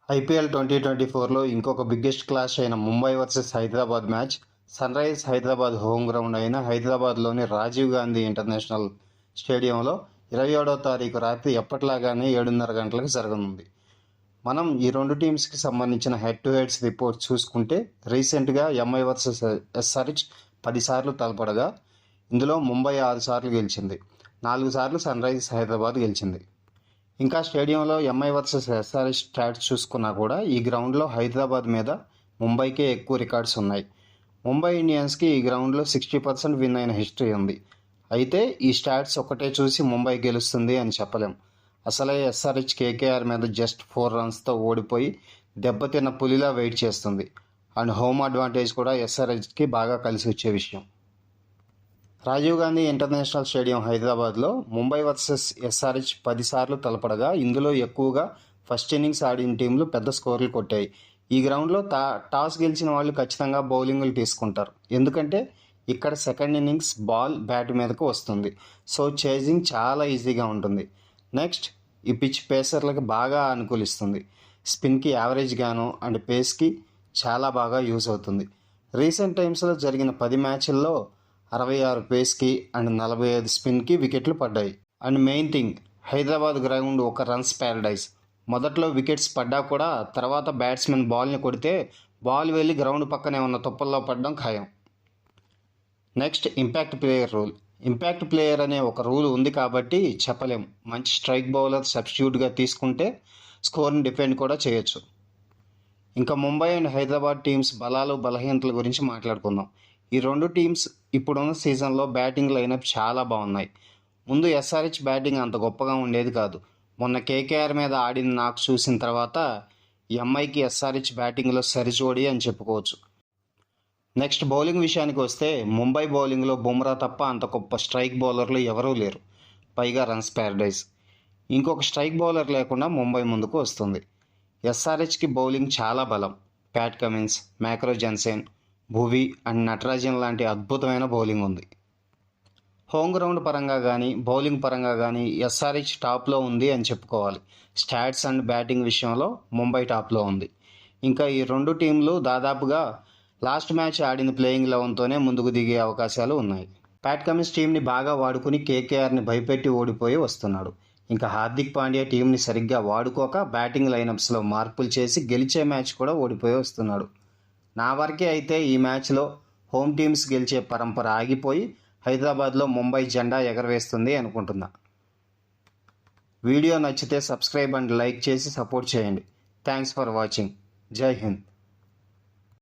IPL 2024లో ఇంకొక biggest clash అయిన Mumbai versus Hyderabad match Sunrisers Hyderabad home ground అయిన హైదరాబాద్లోని రాజీవ్ గాంధీ ఇంటర్నేషనల్ స్టేడియంలో 27వ తారీఖు రాత్రి ఎప్పట్లాగానే 7:30 గంటలకు జరగనుంది. మనం ఈ రెండు టీమ్స్కి సంబంధించిన హెడ్ టు హెడ్స్ రిపోర్ట్ చూసుకుంటే రీసెంట్గా ఎంఐ వర్సెస్ ఎస్ఆర్హెచ్ 10 సార్లు తలపడగా ఇందులో ముంబై 6 సార్లు గెలిచింది, 4 సార్లు సన్ రైజర్స్ హైదరాబాద్ గెలిచింది. ఇంకా స్టేడియంలో ఎంఐ వర్సెస్ ఎస్ఆర్హెచ్ స్టాట్స్ చూసుకున్నా కూడా ఈ గ్రౌండ్లో హైదరాబాద్ మీద ముంబైకే ఎక్కువ రికార్డ్స్ ఉన్నాయి. ముంబై ఇండియన్స్కి ఈ గ్రౌండ్లో 60% విన్ అయిన హిస్టరీ ఉంది. అయితే ఈ స్టాట్స్ ఒకటే చూసి ముంబై గెలుస్తుంది అని చెప్పలేం. అసలే ఎస్ఆర్హెచ్ కేకేఆర్ మీద జస్ట్ 4 రన్స్తో ఓడిపోయి దెబ్బతిన్న పులిలా వెయిట్ చేస్తుంది. అండ్ హోమ్ అడ్వాంటేజ్ కూడా ఎస్ఆర్హెచ్కి బాగా కలిసి వచ్చే విషయం. రాజీవ్ గాంధీ ఇంటర్నేషనల్ స్టేడియం హైదరాబాద్లో ముంబై వర్సెస్ ఎస్ఆర్హెచ్ 10 సార్లు తలపడగా ఇందులో ఎక్కువగా ఫస్ట్ ఇన్నింగ్స్ ఆడిన టీంలు పెద్ద స్కోర్లు కొట్టాయి. ఈ గ్రౌండ్లో టాస్ గెలిచిన వాళ్ళు ఖచ్చితంగా బౌలింగ్లు తీసుకుంటారు, ఎందుకంటే ఇక్కడ సెకండ్ ఇన్నింగ్స్ బాల్ బ్యాట్ మీదకు వస్తుంది. సో చేజింగ్ చాలా ఈజీగా ఉంటుంది. నెక్స్ట్, ఈ పిచ్ పేసర్లకు బాగా అనుకూలిస్తుంది. స్పిన్కి యావరేజ్గాను అండ్ పేస్కి చాలా బాగా యూజ్ అవుతుంది. రీసెంట్ టైమ్స్లో జరిగిన 10 మ్యాచ్ల్లో 66 పేస్కి అండ్ 45 స్పిన్కి వికెట్లు పడ్డాయి. And main thing, Hyderabad ground ఒక రన్స్ ప్యారడైజ్. మొదట్లో వికెట్స్ పడ్డా కూడా తర్వాత బ్యాట్స్మెన్ బాల్ని కొడితే బాల్ వెళ్ళి గ్రౌండ్ పక్కనే ఉన్న తుప్పల్లో పడడం ఖాయం. Next, impact player rule. Impact player అనే ఒక రూల్ ఉంది కాబట్టి చెప్పలేం. మంచి స్ట్రైక్ బౌలర్ సబ్స్టిట్యూట్గా తీసుకుంటే స్కోర్ని డిఫెండ్ కూడా చేయొచ్చు. ఇంకా ముంబై అండ్ హైదరాబాద్ టీమ్స్ బలాలు బలహీనతల గురించి మాట్లాడుకుందాం. ఈ రెండు టీమ్స్ ఇప్పుడున్న సీజన్లో బ్యాటింగ్ లైనప్ చాలా బాగున్నాయి. ముందు ఎస్ఆర్హెచ్ బ్యాటింగ్ అంత గొప్పగా ఉండేది కాదు. మొన్న కేకేఆర్ మీద ఆడిన నాకు చూసిన తర్వాత ఎంఐకి ఎస్ఆర్హెచ్ బ్యాటింగ్లో సరిజోడి అని చెప్పుకోవచ్చు. నెక్స్ట్, బౌలింగ్ విషయానికి వస్తే ముంబై బౌలింగ్లో బుమ్రా తప్ప అంత గొప్ప స్ట్రైక్ బౌలర్లు ఎవరూ లేరు, పైగా రన్స్ ప్యారడైజ్. ఇంకొక స్ట్రైక్ బౌలర్ లేకుండా ముంబై ముందుకు వస్తుంది. ఎస్ఆర్హెచ్కి బౌలింగ్ చాలా బలం. ప్యాట్ కమిన్స్, మ్యాక్రో జన్సేన్, భువి అండ్ నటరాజన్ లాంటి అద్భుతమైన బౌలింగ్ ఉంది. హోమ్ గ్రౌండ్ పరంగా కానీ బౌలింగ్ పరంగా కానీ ఎస్ఆర్హెచ్ టాప్లో ఉంది అని చెప్పుకోవాలి. స్టాట్స్ అండ్ బ్యాటింగ్ విషయంలో ముంబై టాప్లో ఉంది. ఇంకా ఈ రెండు టీంలు దాదాపుగా లాస్ట్ మ్యాచ్ ఆడిన ప్లేయింగ్ 11తోనే ముందుకు దిగే అవకాశాలు ఉన్నాయి. ప్యాట్ కమిన్స్ టీంని బాగా వాడుకుని కేకేఆర్ని భయపెట్టి ఓడిపోయి వస్తున్నాడు. ఇంకా హార్దిక్ పాండ్యా టీంని సరిగ్గా వాడుకోక బ్యాటింగ్ లైనప్స్లో మార్పులు చేసి గెలిచే మ్యాచ్ కూడా ఓడిపోయి వస్తున్నాడు. నా వరకే అయితే ఈ మ్యాచ్లో హోమ్ టీమ్స్ గెలిచే పరంపర ఆగిపోయి హైదరాబాద్లో ముంబై జెండా ఎగరవేస్తుంది అనుకుంటున్నా. వీడియో నచ్చితే సబ్స్క్రైబ్ అండ్ లైక్ చేసి సపోర్ట్ చేయండి. Thanks for watching. జై హింద్.